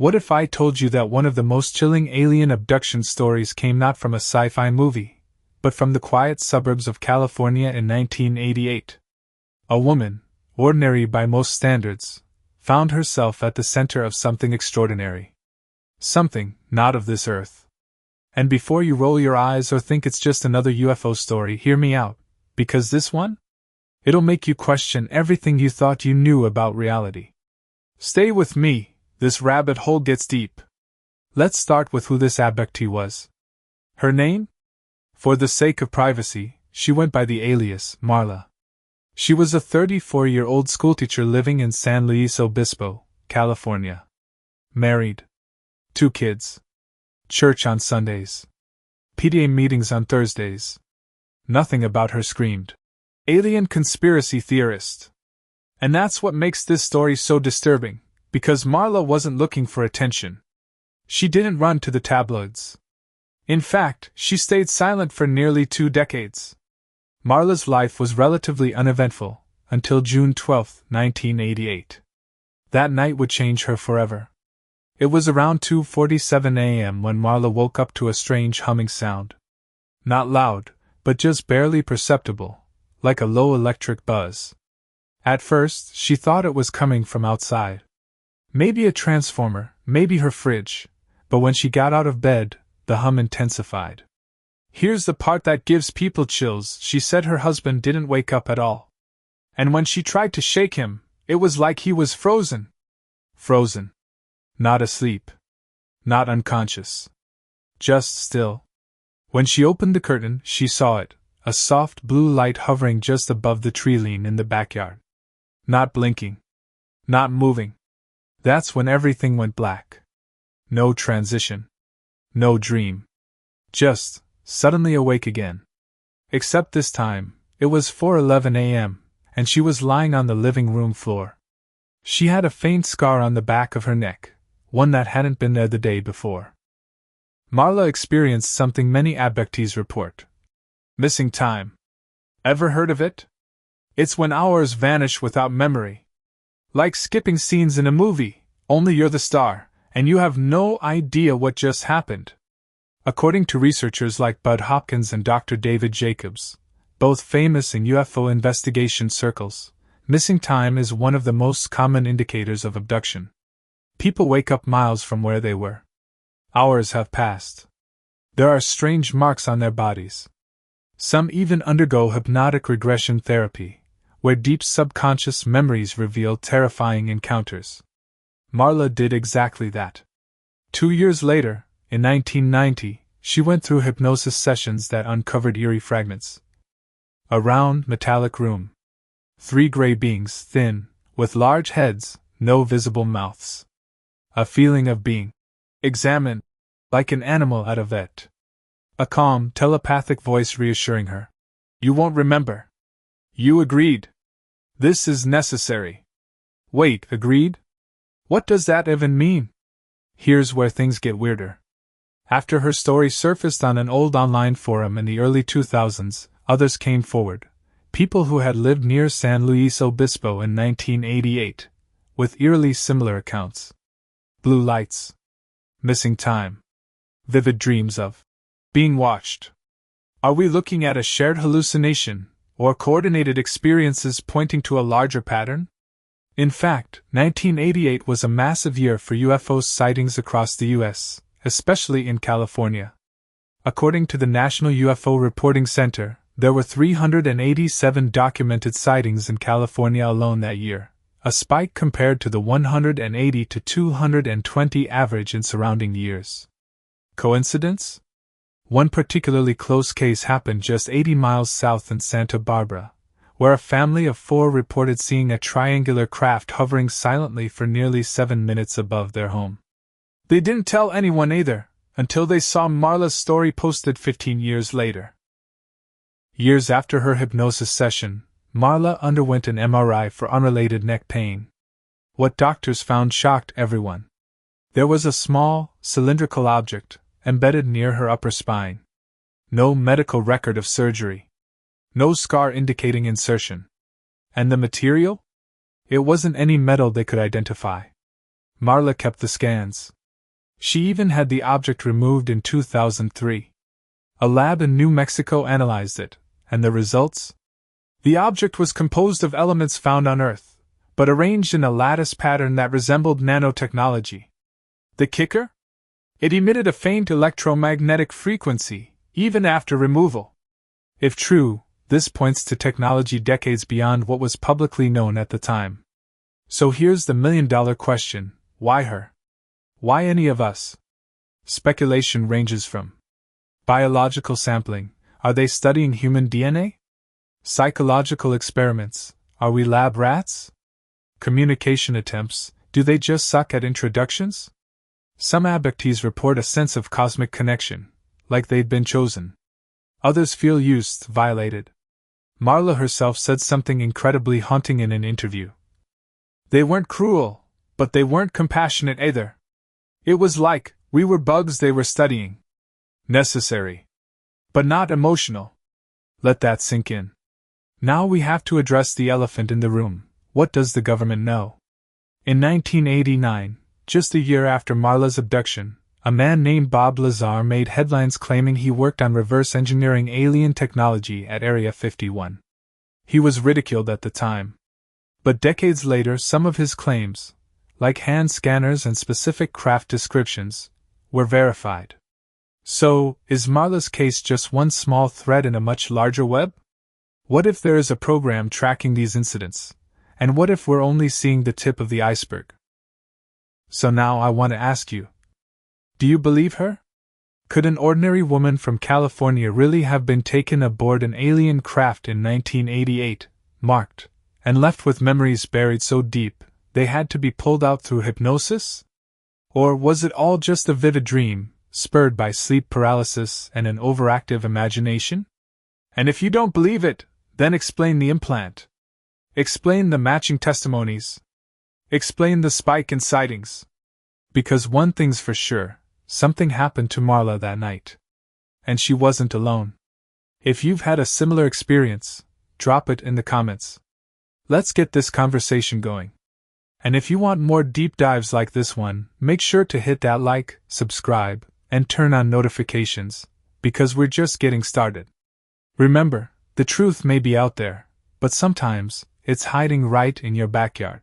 What if I told you that one of the most chilling alien abduction stories came not from a sci-fi movie, but from the quiet suburbs of California in 1988? A woman, ordinary by most standards, found herself at the center of something extraordinary. Something not of this earth. And before you roll your eyes or think it's just another UFO story, hear me out, because this one? It'll make you question everything you thought you knew about reality. Stay with me, this rabbit hole gets deep. Let's start with who this abductee was. Her name? For the sake of privacy, she went by the alias Marla. She was a 34-year-old schoolteacher living in San Luis Obispo, California. Married. 2 kids. Church on Sundays. PTA meetings on Thursdays. Nothing about her screamed alien conspiracy theorist. And that's what makes this story so disturbing, because Marla wasn't looking for attention. She didn't run to the tabloids. In fact, she stayed silent for nearly 2 decades. Marla's life was relatively uneventful, until June 12, 1988. That night would change her forever. It was around 2:47 a.m. when Marla woke up to a strange humming sound. Not loud, but just barely perceptible, like a low electric buzz. At first, she thought it was coming from outside. Maybe a transformer, maybe her fridge, but when she got out of bed, the hum intensified. Here's the part that gives people chills. She said her husband didn't wake up at all. And when she tried to shake him, it was like he was frozen. Frozen. Not asleep. Not unconscious. Just still. When she opened the curtain, she saw it, a soft blue light hovering just above the tree line in the backyard. Not blinking. Not moving. That's when everything went black. No transition. No dream. Just suddenly awake again. Except this time, it was 4:11 a.m., and she was lying on the living room floor. She had a faint scar on the back of her neck, one that hadn't been there the day before. Marla experienced something many abductees report. Missing time. Ever heard of it? It's when hours vanish without memory. Like skipping scenes in a movie, only you're the star, and you have no idea what just happened. According to researchers like Bud Hopkins and Dr. David Jacobs, both famous in UFO investigation circles, missing time is one of the most common indicators of abduction. People wake up miles from where they were. Hours have passed. There are strange marks on their bodies. Some even undergo hypnotic regression therapy, where deep subconscious memories reveal terrifying encounters. Marla did exactly that. 2 years later, in 1990, she went through hypnosis sessions that uncovered eerie fragments. A round, metallic room. 3 gray beings, thin, with large heads, no visible mouths. A feeling of being examined, like an animal at a vet. A calm, telepathic voice reassuring her. You won't remember. You agreed. This is necessary. Wait, agreed? What does that even mean? Here's where things get weirder. After her story surfaced on an old online forum in the early 2000s, others came forward. People who had lived near San Luis Obispo in 1988, with eerily similar accounts. Blue lights. Missing time. Vivid dreams of being watched. Are we looking at a shared hallucination, or coordinated experiences pointing to a larger pattern? In fact, 1988 was a massive year for UFO sightings across the U.S., especially in California. According to the National UFO Reporting Center, there were 387 documented sightings in California alone that year, a spike compared to the 180 to 220 average in surrounding years. Coincidence? One particularly close case happened just 80 miles south in Santa Barbara, where a family of 4 reported seeing a triangular craft hovering silently for nearly 7 minutes above their home. They didn't tell anyone either, until they saw Marla's story posted 15 years later. Years after her hypnosis session, Marla underwent an MRI for unrelated neck pain. What doctors found shocked everyone. There was a small, cylindrical object embedded near her upper spine. No medical record of surgery. No scar indicating insertion. And the material? It wasn't any metal they could identify. Marla kept the scans. She even had the object removed in 2003. A lab in New Mexico analyzed it, and the results? The object was composed of elements found on Earth, but arranged in a lattice pattern that resembled nanotechnology. The kicker? It emitted a faint electromagnetic frequency, even after removal. If true, this points to technology decades beyond what was publicly known at the time. So here's the million-dollar question: why her? Why any of us? Speculation ranges from biological sampling, are they studying human DNA? Psychological experiments, are we lab rats? Communication attempts, do they just suck at introductions? Some abductees report a sense of cosmic connection, like they'd been chosen. Others feel used, violated. Marla herself said something incredibly haunting in an interview. They weren't cruel, but they weren't compassionate either. It was like, we were bugs they were studying. Necessary. But not emotional. Let that sink in. Now we have to address the elephant in the room. What does the government know? In 1989, just a year after Marla's abduction, a man named Bob Lazar made headlines claiming he worked on reverse engineering alien technology at Area 51. He was ridiculed at the time. But decades later, some of his claims, like hand scanners and specific craft descriptions, were verified. So, is Marla's case just one small thread in a much larger web? What if there is a program tracking these incidents? And what if we're only seeing the tip of the iceberg? So now I want to ask you, do you believe her? Could an ordinary woman from California really have been taken aboard an alien craft in 1988, marked, and left with memories buried so deep they had to be pulled out through hypnosis? Or was it all just a vivid dream, spurred by sleep paralysis and an overactive imagination? And if you don't believe it, then explain the implant. Explain the matching testimonies. Explain the spike in sightings. Because one thing's for sure, something happened to Marla that night. And she wasn't alone. If you've had a similar experience, drop it in the comments. Let's get this conversation going. And if you want more deep dives like this one, make sure to hit that like, subscribe, and turn on notifications, because we're just getting started. Remember, the truth may be out there, but sometimes, it's hiding right in your backyard.